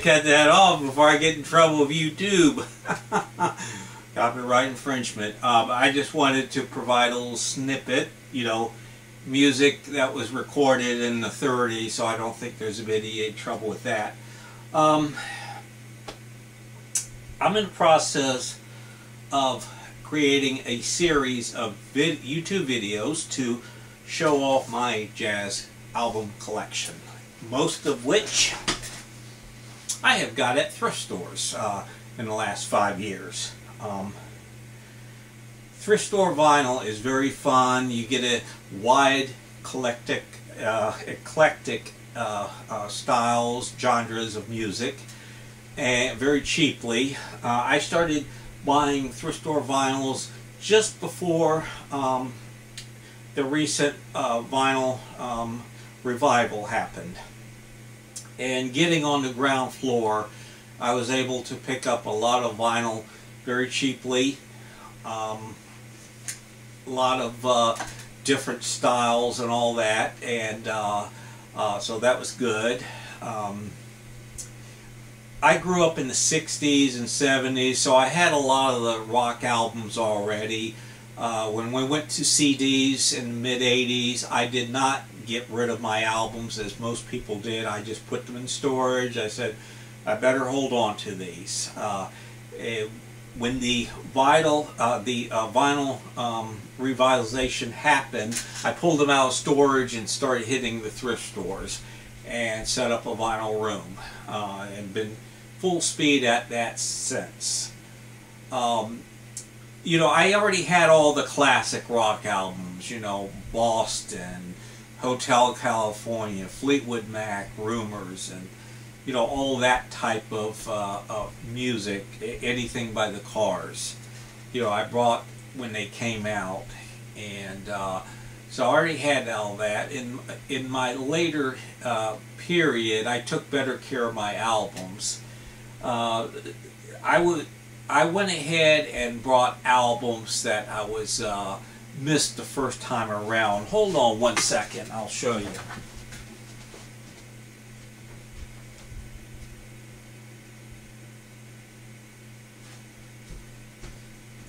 cut that off before I get in trouble with YouTube. Copyright infringement. I just wanted to provide a little snippet, you know, music that was recorded in the 30s, so I don't think there's any trouble with that. I'm in the process of creating a series of YouTube videos to show off my jazz album collection, most of which I have got at thrift stores in the last 5 years. Thrift store vinyl is very fun. You get a wide eclectic styles, genres of music, and very cheaply. I started buying thrift store vinyls just before the recent vinyl revival happened. And getting on the ground floor, I was able to pick up a lot of vinyl very cheaply. A lot of different styles and all that, and so that was good. I grew up in the 60s and 70s, so I had a lot of the rock albums already. When we went to CDs in the mid-80s, I did not get rid of my albums as most people did. I just put them in storage. I said, I better hold on to these. When the vinyl revitalization happened, I pulled them out of storage and started hitting the thrift stores and set up a vinyl room, and been full speed at that since. You know, I already had all the classic rock albums, you know, Boston, Hotel California, Fleetwood Mac, Rumors, and you know, all that type of music, anything by the Cars. You know, I brought when they came out, and so I already had all that. In my later period, I took better care of my albums. I went ahead and brought albums that I was missed the first time around. Hold on one second, I'll show you.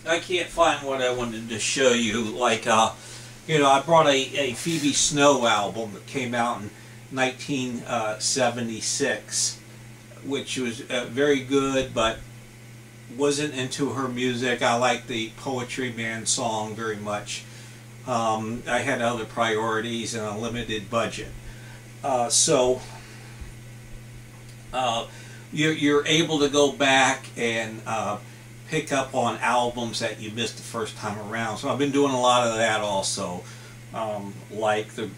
I can't find what I wanted to show you. Like, you know, I brought a Phoebe Snow album that came out in 1976, which was very good, but wasn't into her music. I liked the Poetry Man song very much. I had other priorities and a limited budget. So you're able to go back and pick up on albums that you missed the first time around. So I've been doing a lot of that also, like the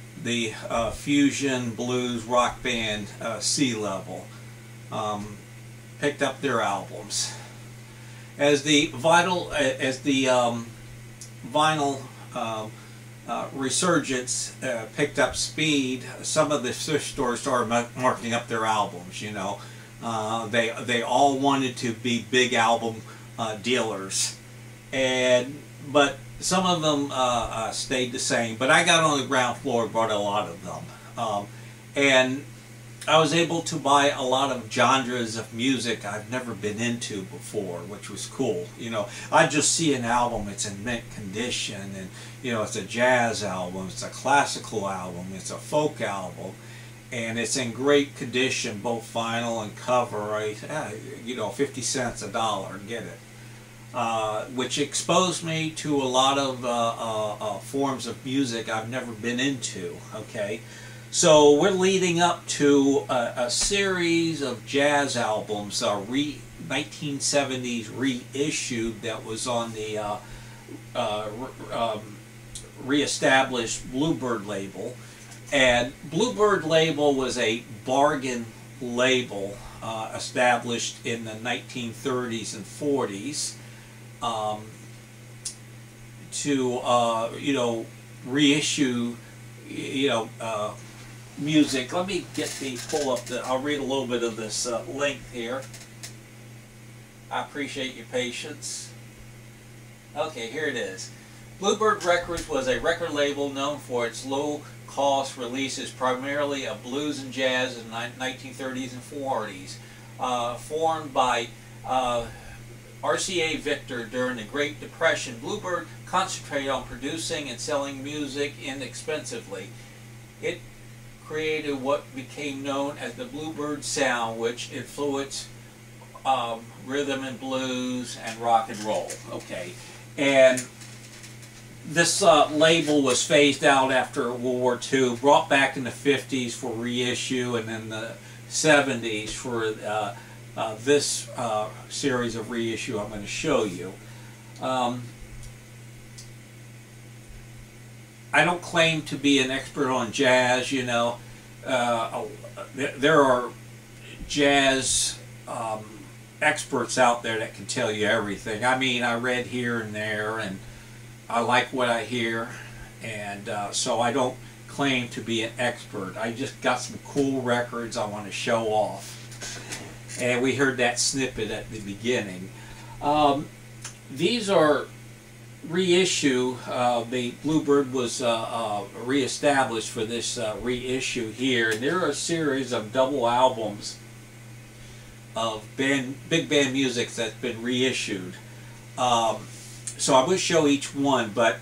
fusion blues rock band Sea Level. Picked up their albums. As the vinyl resurgence picked up speed, some of the thrift stores started marking up their albums. You know, they all wanted to be big album dealers, but some of them stayed the same. But I got on the ground floor and bought a lot of them, and I was able to buy a lot of genres of music I've never been into before, which was cool. You know, I just see an album, it's in mint condition, and you know, it's a jazz album, it's a classical album, it's a folk album, and it's in great condition, both vinyl and cover. You know, 50 cents, $1, get it. Which exposed me to a lot of forms of music I've never been into. Okay, so we're leading up to a series of jazz albums, 1970s reissued, that was on the reestablished Bluebird label. And Bluebird label was a bargain label established in the 1930s and 40s to you know, reissue, you know, music. Let me pull up I'll read a little bit of this length here. I appreciate your patience. Okay, here it is. Bluebird Records was a record label known for its low-cost releases, primarily of blues and jazz in the 1930s and 40s. formed by RCA Victor during the Great Depression. Bluebird concentrated on producing and selling music inexpensively. It created what became known as the Bluebird sound, which influenced rhythm and blues and rock and roll. Okay, and this label was phased out after World War II, brought back in the 50s for reissue, and then the 70s for this series of reissue I'm going to show you. I don't claim to be an expert on jazz, you know. There are jazz experts out there that can tell you everything. I mean, I read here and there, and I like what I hear, and so I don't claim to be an expert. I just got some cool records I want to show off. And we heard that snippet at the beginning. These are reissue. The Bluebird was reestablished for this reissue here, and there are a series of double albums of big band music that's been reissued. So I'm going to show each one, but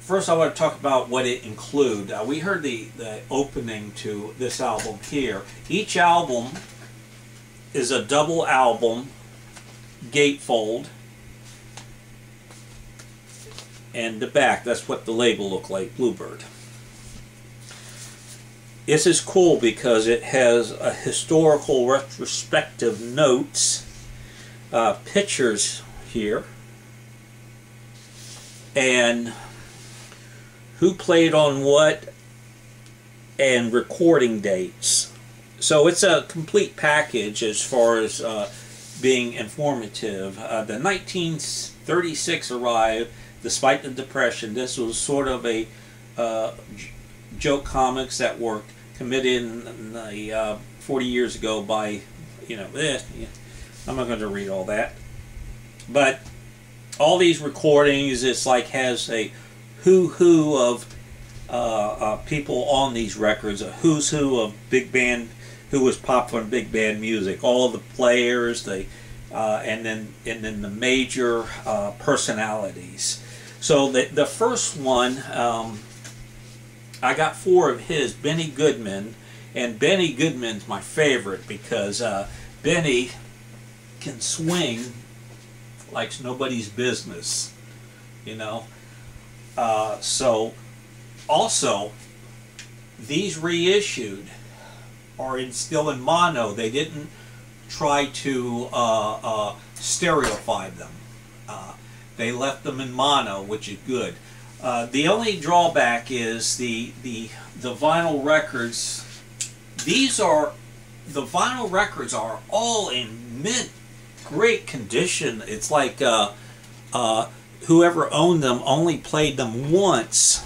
first I want to talk about what it includes. We heard the opening to this album here. Each album is a double album gatefold, and the back, that's what the label looked like, Bluebird. This is cool because it has a historical retrospective notes, pictures here, and who played on what, and recording dates. So it's a complete package as far as being informative. The 1936 arrived despite the Depression. This was sort of a joke comics that were committed in the 40 years ago by, you know, I'm not going to read all that. But all these recordings, it's like has a who of people on these records, a who's who of big band, who was popular in big band music, all of the players, and then the major personalities. So the first one, I got 4 of his, Benny Goodman, and Benny Goodman's my favorite because Benny can swing like nobody's business, you know. So also these reissued are still in mono. They didn't try to stereoify them. They left them in mono, which is good. The only drawback is the vinyl records. The vinyl records are all in mint, great condition. It's like whoever owned them only played them once,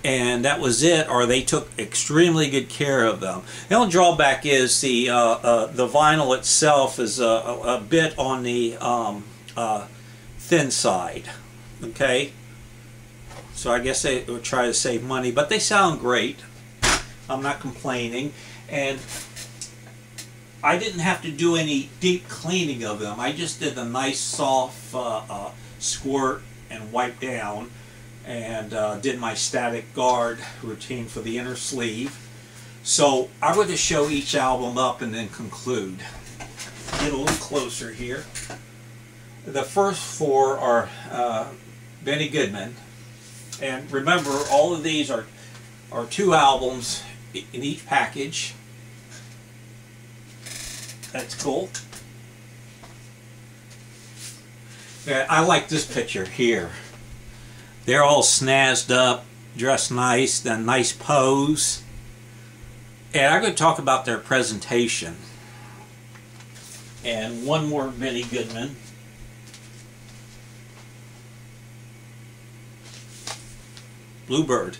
and that was it, or they took extremely good care of them. The only drawback is the vinyl itself is a bit on the thin side. Okay, so I guess they would try to save money, but they sound great. I'm not complaining, and I didn't have to do any deep cleaning of them. I just did a nice soft squirt and wipe down, and did my static guard routine for the inner sleeve. So I'm going to show each album up and then conclude. Get a little closer here. The first 4 are Benny Goodman, and remember, all of these are 2 albums in each package. That's cool. Yeah, I like this picture here. They're all snazzed up, dressed nice, done nice pose. And I'm going to talk about their presentation. And one more Benny Goodman. Bluebird.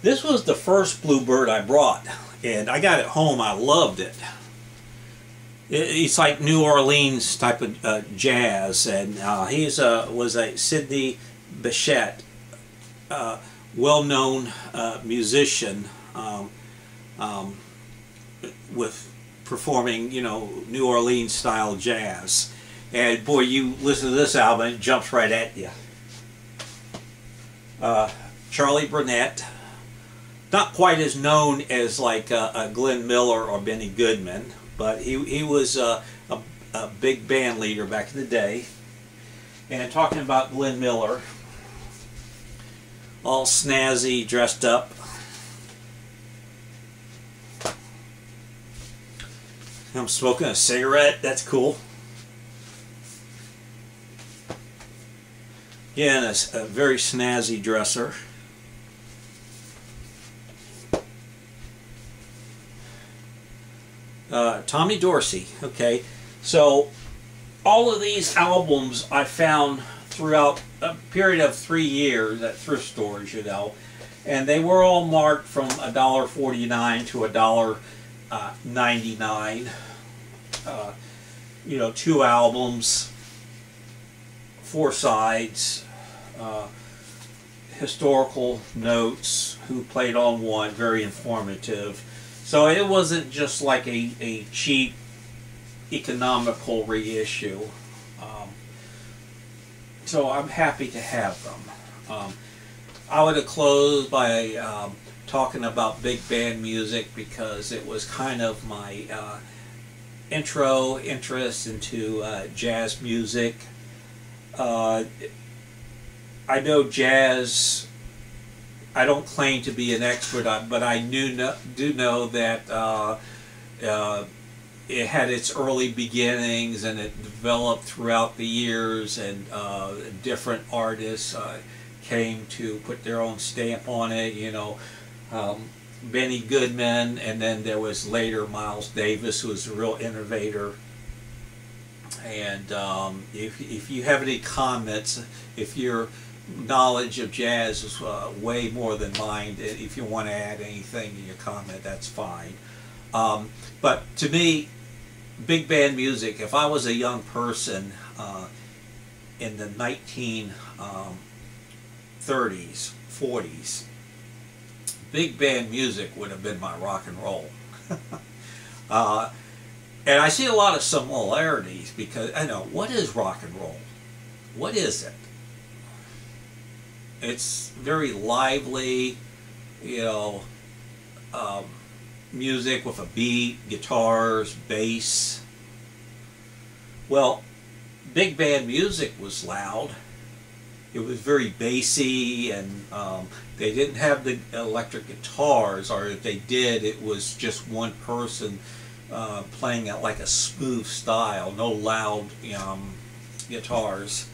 This was the first Bluebird I brought, and I got it home. I loved it. It's like New Orleans type of jazz, and he was a Sidney Bechet, well-known musician, um, with performing, you know, New Orleans style jazz. And boy, you listen to this album, it jumps right at you. Charlie Burnett, not quite as known as like Glenn Miller or Benny Goodman, but he was a big band leader back in the day. And talking about Glenn Miller, all snazzy, dressed up. I'm smoking a cigarette, that's cool. Again, a very snazzy dresser. Tommy Dorsey, okay. So all of these albums I found throughout a period of 3 years at thrift stores, you know, and they were all marked from $1.49 to $1.99. You know, 2 albums, 4 sides, historical notes, who played on one, very informative. So it wasn't just like a cheap economical reissue. So I'm happy to have them. I would have closed by talking about big band music because it was kind of my interest into jazz music. I know jazz, I don't claim to be an expert on, but I do know that it had its early beginnings and it developed throughout the years, and different artists came to put their own stamp on it, you know. Benny Goodman, and then there was later Miles Davis, who was a real innovator. And if you have any comments, if your knowledge of jazz is way more than mine, if you want to add anything in your comment, that's fine. But to me, big band music, if I was a young person in the 1930s, 40s, big band music would have been my rock and roll. And I see a lot of similarities because I know, what is rock and roll? What is it? It's very lively, you know, music with a beat, guitars, bass. Well, big band music was loud. It was very bassy, and they didn't have the electric guitars, or if they did, it was just one person playing it like a smooth style, no loud guitars.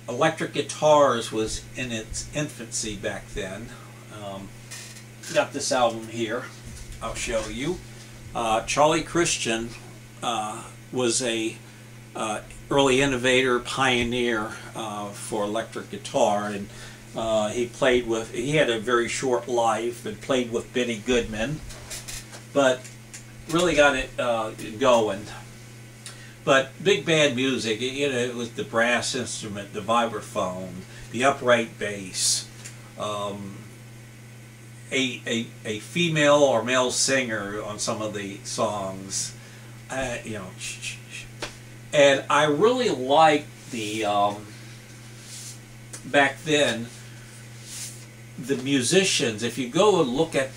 Electric guitars was in its infancy back then. Got this album here, I'll show you. Charlie Christian was a early innovator, pioneer for electric guitar, and he had a very short life and played with Benny Goodman, but really got it going. But big band music, you know, it was the brass instrument, the vibraphone, the upright bass, a female or male singer on some of the songs, you know. And I really liked the back then, the musicians. If you go and look at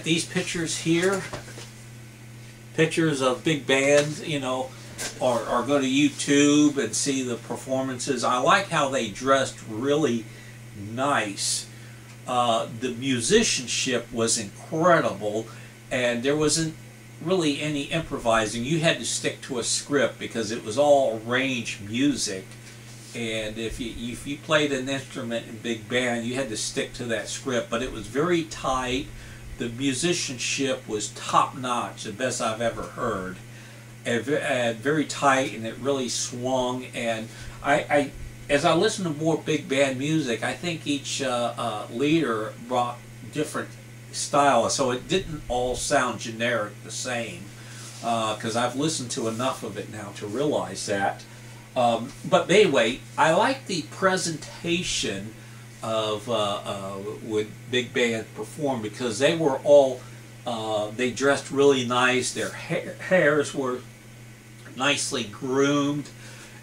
these pictures here, pictures of big bands, you know, or go to YouTube and see the performances. I like how they dressed really nice. The musicianship was incredible, and there wasn't really any improvising. You had to stick to a script because it was all arranged music, and if you played an instrument in big band, you had to stick to that script. But it was very tight. The musicianship was top notch, the best I've ever heard, and very tight, and it really swung. And as I listen to more big band music, I think each leader brought different style, so it didn't all sound generic the same, because I've listened to enough of it now to realize that. But anyway, I like the presentation of would big band perform, because they were all they dressed really nice. Their hairs were nicely groomed.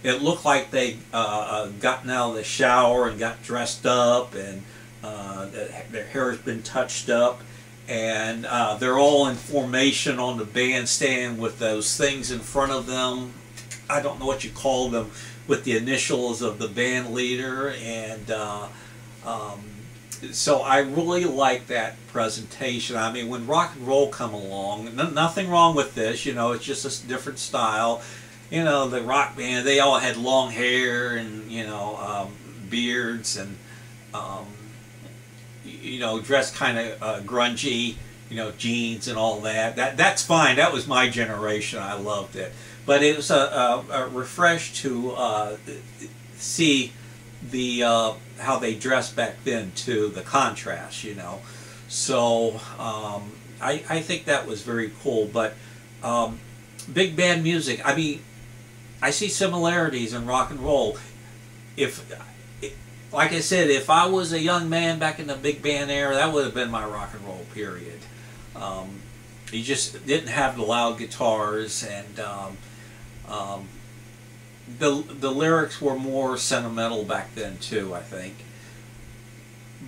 It looked like they gotten out of the shower and got dressed up, and their hair has been touched up, and they're all in formation on the bandstand with those things in front of them. I don't know what you call them, with the initials of the band leader, and so I really like that presentation. I mean, when rock and roll come along, nothing wrong with this, you know, it's just a different style. You know, the rock band, they all had long hair and, you know, beards, and, you know, dressed kind of grungy, you know, jeans and all that. That's fine. That was my generation. I loved it. But it was a refresh to see the how they dressed back then too, the contrast, you know. So I think that was very cool. But big band music, I mean, I see similarities in rock and roll. Like I said, if I was a young man back in the big band era, that would have been my rock and roll period. You just didn't have the loud guitars, and the lyrics were more sentimental back then too, I think.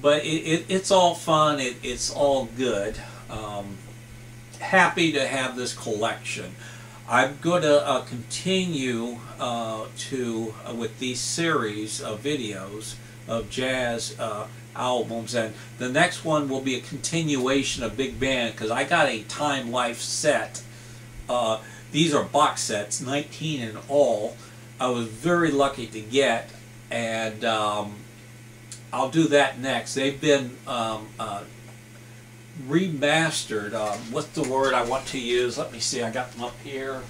But it's all fun. It's all good. Happy to have this collection. I'm going to continue with these series of videos of jazz albums, and the next one will be a continuation of big band, because I got a Time Life set. These are box sets, 19 in all. I was very lucky to get, and I'll do that next. They've been remastered. What's the word I want to use? Let me see, I got them up here.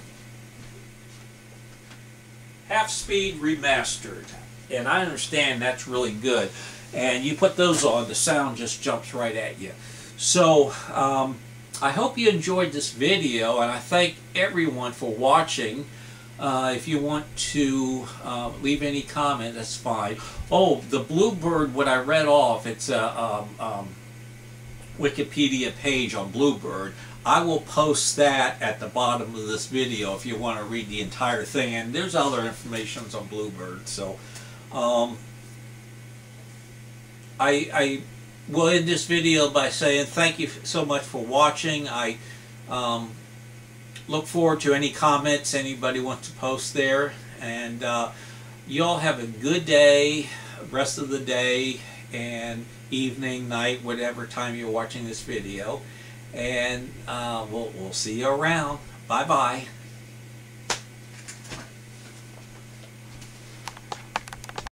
Half speed remastered, and I understand that's really good. And you put those on, the sound just jumps right at you. So I hope you enjoyed this video, and I thank everyone for watching. If you want to leave any comment, that's fine. Oh, the Bluebird, what I read off, it's a Wikipedia page on Bluebird. I will post that at the bottom of this video if you want to read the entire thing, and there's other information on Bluebird. So I will end this video by saying thank you so much for watching. I look forward to any comments anybody wants to post there, and you all have a good day, rest of the day, and evening, night, whatever time you're watching this video, and we'll see you around. Bye bye.